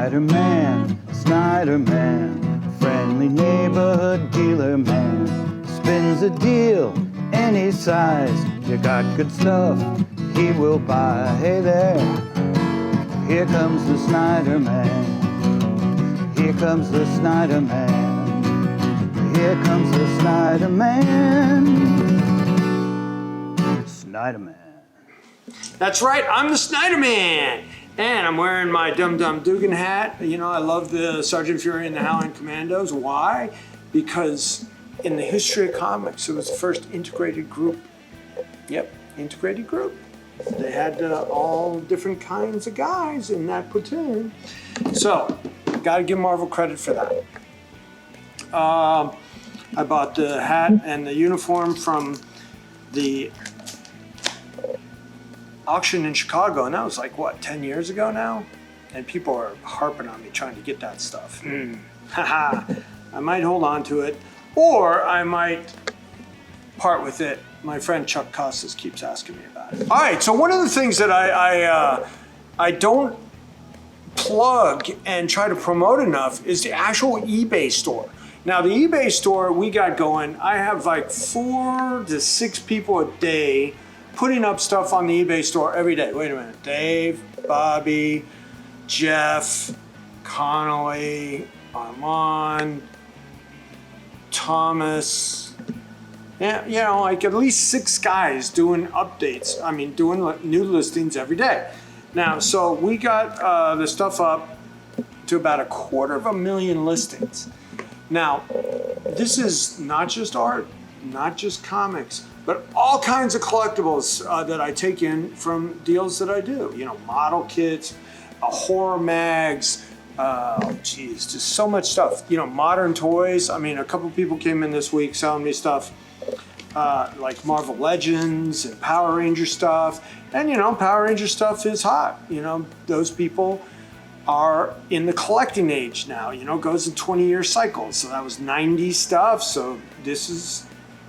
Snyder Man, friendly neighborhood dealer man. Spins a deal any size. You got good stuff, he will buy. Hey there, here comes the Snyder Man. Here comes the Snyder Man. Here comes the Snyder Man. Snyder Man. That's right, I'm the Snyder Man. And I'm wearing my Dum Dum Dugan hat. You know, I love the Sergeant Fury and the Howling Commandos. Why? Because in the history of comics, it was the first integrated group. Yep, integrated group. They had all different kinds of guys in that platoon. So, gotta give Marvel credit for that. I bought the hat and the uniform from the auction in Chicago, and that was like, what, 10 years ago now? And people are harping on me trying to get that stuff. Haha, I might hold on to it, or I might part with it. My friend Chuck Costas keeps asking me about it. All right, so one of the things that I don't plug and try to promote enough is the actual eBay store. Now, the eBay store we got going, I have like 4 to 6 people a day putting up stuff on the eBay store every day. Wait a minute. Dave, Bobby, Jeff, Connolly, Armand, Thomas. Yeah, you know, like at least 6 guys doing updates. I mean, doing new listings every day. Now, so we got the stuff up to about 250,000 listings. Now, this is not just art, not just comics, but all kinds of collectibles that I take in from deals that I do. You know, model kits, horror mags, just so much stuff. You know, modern toys. I mean, a couple people came in this week selling me stuff like Marvel Legends and Power Ranger stuff. And, you know, Power Ranger stuff is hot. You know, those people are in the collecting age now. You know, it goes in 20-year cycles. So that was 90s stuff. So this is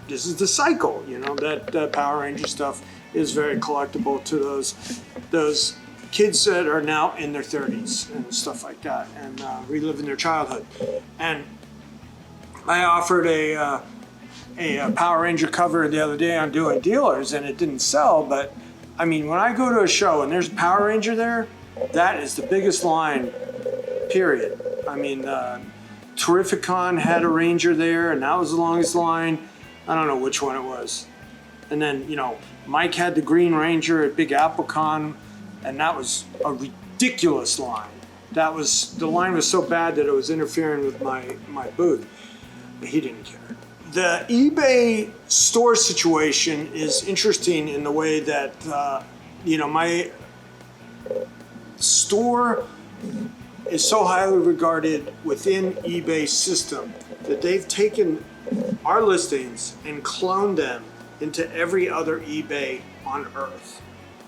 the cycle, you know, that Power Ranger stuff is very collectible to those kids that are now in their 30s and stuff like that, and reliving their childhood. And I offered a Power Ranger cover the other day on Dueling Dealers, and it didn't sell, but I mean, when I go to a show and there's a Power Ranger there, that is the biggest line, period. I mean, Terrificon had a Ranger there, and that was the longest line. I don't know which one it was. And then, you know, Mike had the Green Ranger at Big AppleCon, and that was a ridiculous line. The line was so bad that it was interfering with my booth. But he didn't care. The eBay store situation is interesting in the way that, you know, my store is so highly regarded within eBay's system that they've taken our listings and cloned them into every other eBay on earth.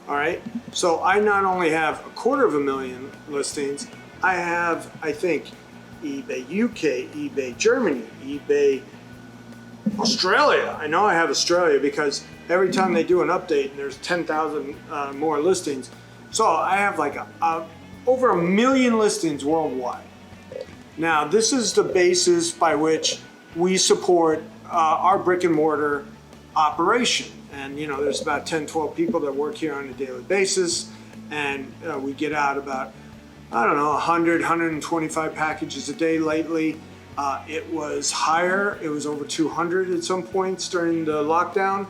All right. So I not only have 250,000 listings, I have, I think, eBay UK, eBay Germany, eBay Australia. I know I have Australia because every time they do an update, there's 10,000 more listings. So I have like over 1 million listings worldwide. Now, this is the basis by which we support our brick and mortar operation. And, you know, there's about 10, 12 people that work here on a daily basis. And we get out about, I don't know, 100, 125 packages a day lately. It was higher. It was over 200 at some points during the lockdown.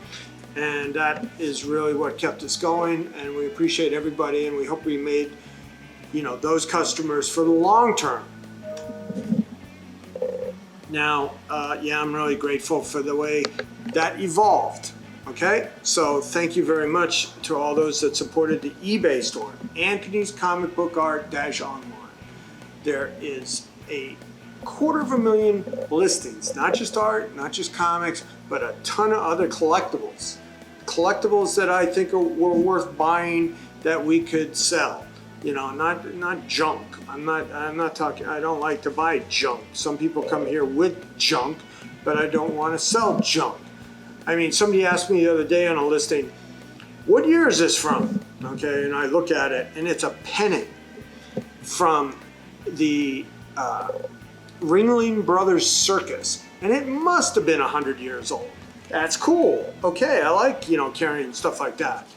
And that is really what kept us going. And we appreciate everybody. And we hope we made, you know, those customers for the long term. Now, yeah, I'm really grateful for the way that evolved, okay? So thank you very much to all those that supported the eBay store, Anthony's Comic Book Art-Online. There is 250,000 listings, not just art, not just comics, but a ton of other collectibles. Collectibles that I think were worth buying that we could sell. You know, not junk. I'm not talking, I don't like to buy junk. Some people come here with junk, but I don't want to sell junk. I mean, somebody asked me the other day on a listing, what year is this from? Okay, and I look at it, and it's a pennant from the Ringling Brothers Circus, and it must have been 100 years old. That's cool. Okay, I like, carrying stuff like that.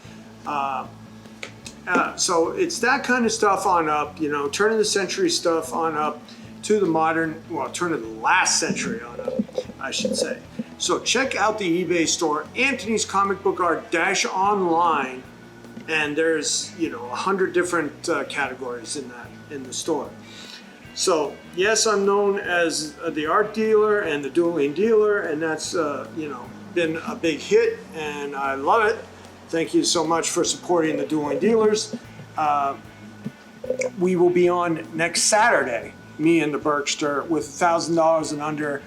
So it's that kind of stuff on up, turn of the century stuff on up to the modern, turn of the last century on up, I should say. So check out the eBay store, Anthony's Comic Book Art -online, and there's 100 different categories in the store. So yes, I'm known as the art dealer and the dueling dealer, and that's been a big hit, and I love it. Thank you so much for supporting the dueling dealers. We will be on next Saturday, me and the Berkster, with $1,000 and under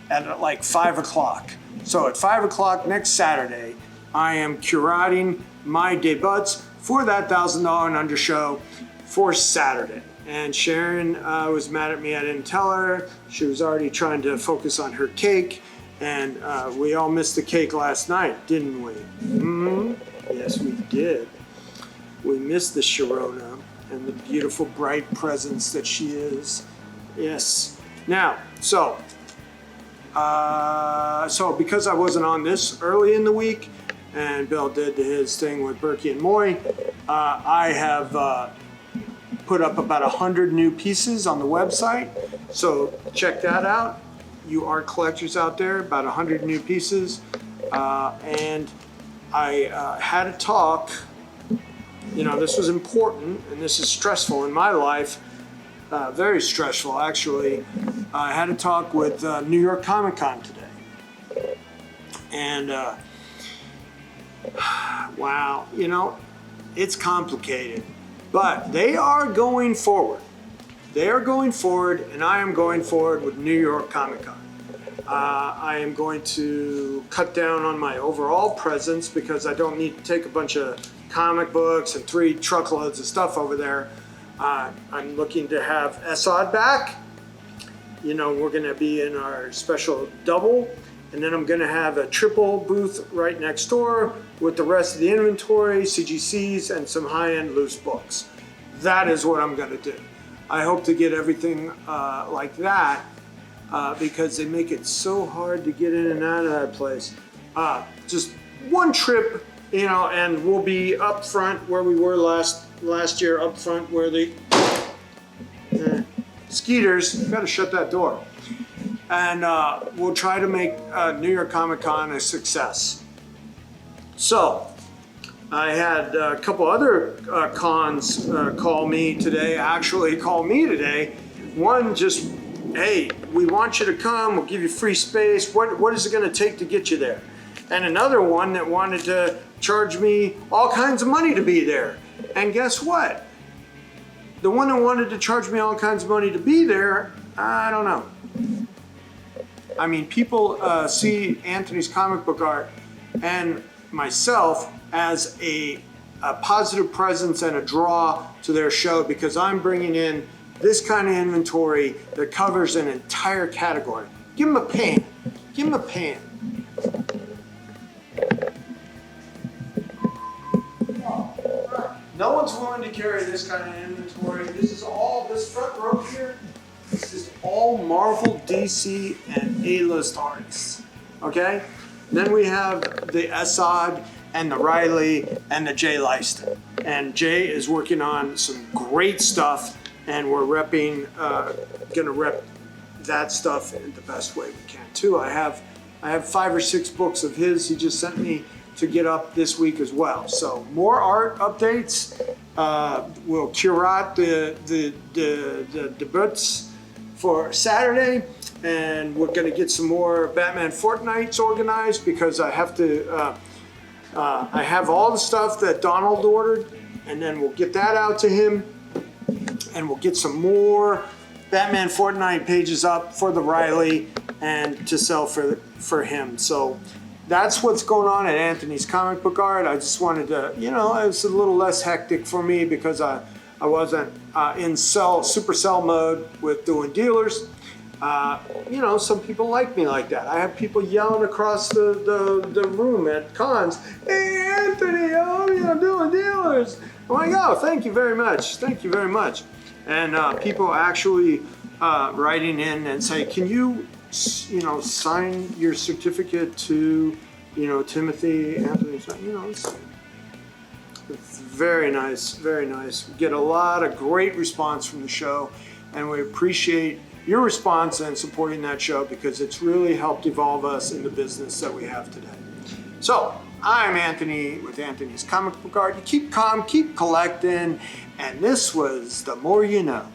at like 5 o'clock. So at 5 o'clock next Saturday, I am curating my debuts for that $1,000 and under show for Saturday. And Sharon was mad at me. I didn't tell her. She was already trying to focus on her cake. And we all missed the cake last night, didn't we? Mm-hmm. Yes, we did. We missed the Sharona and the beautiful, bright presence that she is. Yes. Now, so because I wasn't on this early in the week, and Bill did his thing with Berkey and Moy, I have put up about 100 new pieces on the website. So check that out. You art collectors out there, about 100 new pieces. And I had a talk, this was important, and this is stressful in my life, very stressful actually. I had a talk with New York Comic Con today. And wow, it's complicated, but they are going forward. They are going forward, and I am going forward with New York Comic Con. I am going to cut down on my overall presence because I don't need to take a bunch of comic books and 3 truckloads of stuff over there. I'm looking to have Esad back. We're going to be in our special double, and then I'm going to have a triple booth right next door with the rest of the inventory, CGCs, and some high-end loose books. That is what I'm going to do. I hope to get everything like that because they make it so hard to get in and out of that place. Just one trip, and we'll be up front where we were last year, up front where the Skeeters, gotta shut that door. And we'll try to make New York Comic Con a success. So, I had a couple other cons call me today. One just, hey, we want you to come, we'll give you free space. What is it gonna take to get you there? And another one that wanted to charge me all kinds of money to be there. And guess what? The one that wanted to charge me all kinds of money to be there, I don't know. I mean, people see Anthony's Comic Book Art and myself as a positive presence and a draw to their show because I'm bringing in this kind of inventory that covers an entire category. Give them a pan. Give them a pan. No one's willing to carry this kind of inventory. This front row here, this is all Marvel, DC, and A-list artists, okay? Then we have the Esad and the Riley and the Jay Lyston. And Jay is working on some great stuff, and we're gonna rep that stuff in the best way we can too. I have 5 or 6 books of his he just sent me to get up this week as well. So more art updates. We'll curate the debuts for Saturday, and we're going to get some more Batman Fortnights organized because I have to. I have all the stuff that Donald ordered, and then we'll get that out to him, and we'll get some more Batman Fortnite pages up for the Riley and to sell for him. So that's what's going on at Anthony's Comic Book Art. I just wanted to, it was a little less hectic for me because I wasn't in supercell mode with doing dealers. Some people like me like that. I have people yelling across the room at cons, "Hey, Anthony, I'm doing dealers." I'm like, "Oh, thank you very much. Thank you very much." and people actually writing in and say, can you, sign your certificate to, Timothy, Anthony, it's very nice, very nice. We get a lot of great response from the show, and we appreciate your response and supporting that show because it's really helped evolve us in the business that we have today. So, I'm Anthony with Anthony's Comic Book Art. You keep calm, keep collecting, and this was The More You Know.